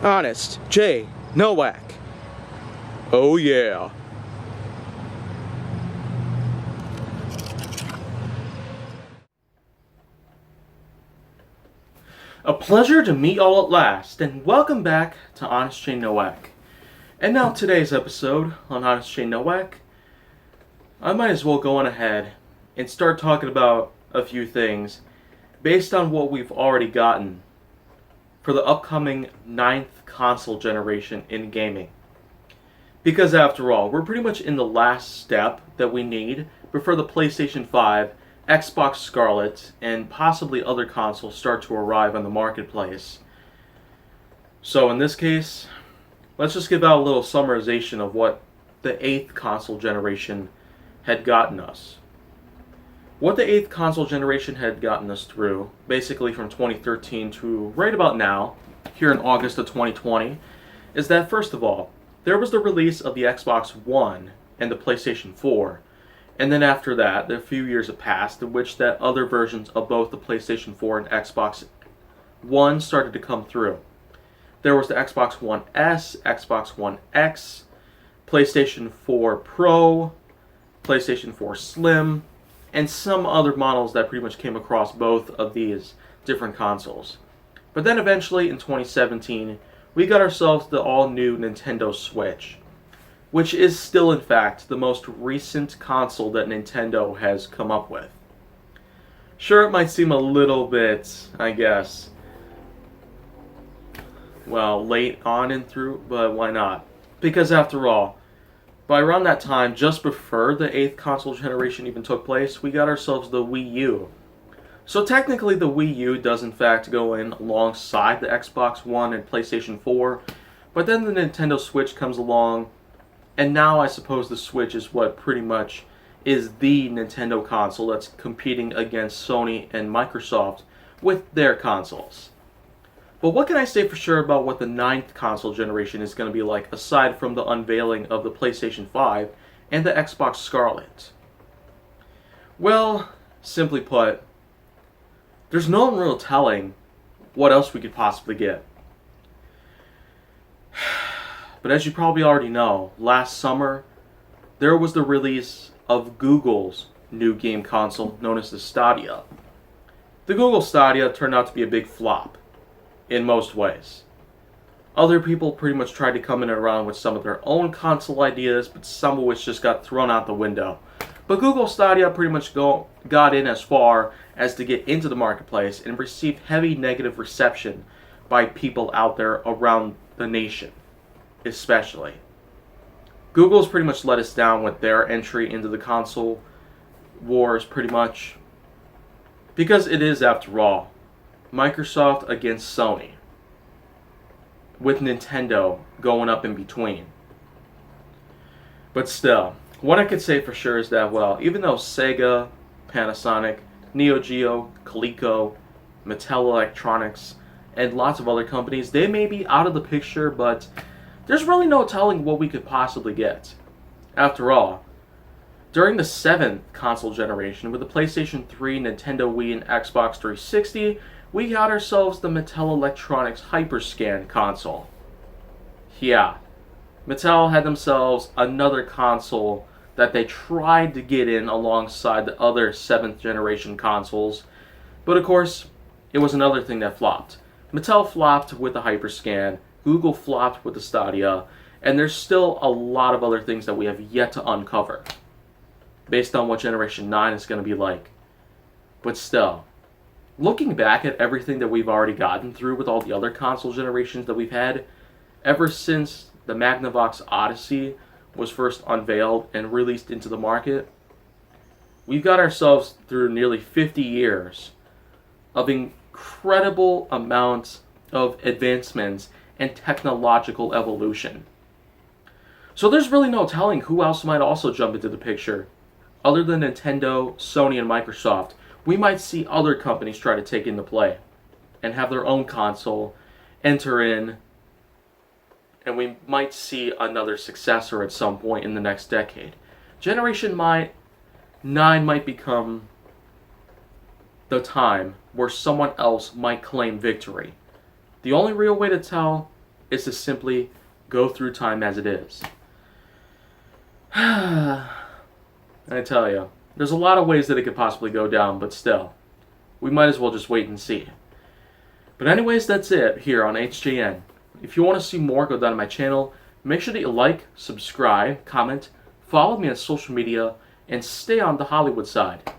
Honest J. Nowak. Oh yeah. A pleasure to meet all at last, and welcome back to Honest J. Nowak. And now today's episode on Honest J. Nowak, I might as well go on ahead and start talking about a few things based on what we've already gotten for the upcoming 9th console generation in gaming. Because after all, we're pretty much in the last step that we need before the PlayStation 5, Xbox Scarlet, and possibly other consoles start to arrive on the marketplace. So in this case, let's just give out a little summarization of what the 8th console generation had gotten us. What the 8th console generation had gotten us through, basically from 2013 to right about now, here in August of 2020, is that first of all, there was the release of the Xbox One and the PlayStation 4, and then after that, a few years have passed in which that other versions of both the PlayStation 4 and Xbox One started to come through. There was the Xbox One S, Xbox One X, PlayStation 4 Pro, PlayStation 4 Slim, and some other models that pretty much came across both of these different consoles. But then eventually in 2017, we got ourselves the all-new Nintendo Switch, which is still in fact the most recent console that Nintendo has come up with. Sure, it might seem a little bit, I guess, well, late on and through, but why not? Because after all, by around that time, just before the 8th console generation even took place, we got ourselves the Wii U. So technically the Wii U does in fact go in alongside the Xbox One and PlayStation 4, but then the Nintendo Switch comes along, and now I suppose the Switch is what pretty much is the Nintendo console that's competing against Sony and Microsoft with their consoles. But what can I say for sure about what the 9th console generation is going to be like aside from the unveiling of the PlayStation 5 and the Xbox Scarlet? Well, simply put, there's no real telling what else we could possibly get. But as you probably already know, last summer there was the release of Google's new game console known as the Stadia. The Google Stadia turned out to be a big flop in most ways. Other people pretty much tried to come in around with some of their own console ideas, but some of which just got thrown out the window. But Google Stadia pretty much got in as far as to get into the marketplace and receive heavy negative reception by people out there around the nation, especially. Google's pretty much let us down with their entry into the console wars pretty much, because it is, after all, Microsoft against Sony, with Nintendo going up in between. But still, what I could say for sure is that, well, even though Sega, Panasonic, Neo Geo, Coleco, Mattel Electronics, and lots of other companies, they may be out of the picture, but there's really no telling what we could possibly get. After all, during the 7th console generation, with the PlayStation 3, Nintendo Wii, and Xbox 360, we got ourselves the Mattel Electronics Hyperscan console. Yeah, Mattel had themselves another console that they tried to get in alongside the other 7th generation consoles, but of course, it was another thing that flopped. Mattel flopped with the Hyperscan, Google flopped with the Stadia, and there's still a lot of other things that we have yet to uncover, based on what Generation 9 is going to be like. But still, looking back at everything that we've already gotten through with all the other console generations that we've had, ever since the Magnavox Odyssey was first unveiled and released into the market, we've got ourselves through nearly 50 years of incredible amounts of advancements and technological evolution. So there's really no telling who else might also jump into the picture. Other than Nintendo, Sony, and Microsoft, we might see other companies try to take into play and have their own console enter in, and we might see another successor at some point in the next decade. Generation 9 might become the time where someone else might claim victory. The only real way to tell is to simply go through time as it is. I tell you, there's a lot of ways that it could possibly go down, but still, we might as well just wait and see. But anyways, that's it here on HJN. If you want to see more, go down to my channel. Make sure that you like, subscribe, comment, follow me on social media, and stay on the Hollywood side.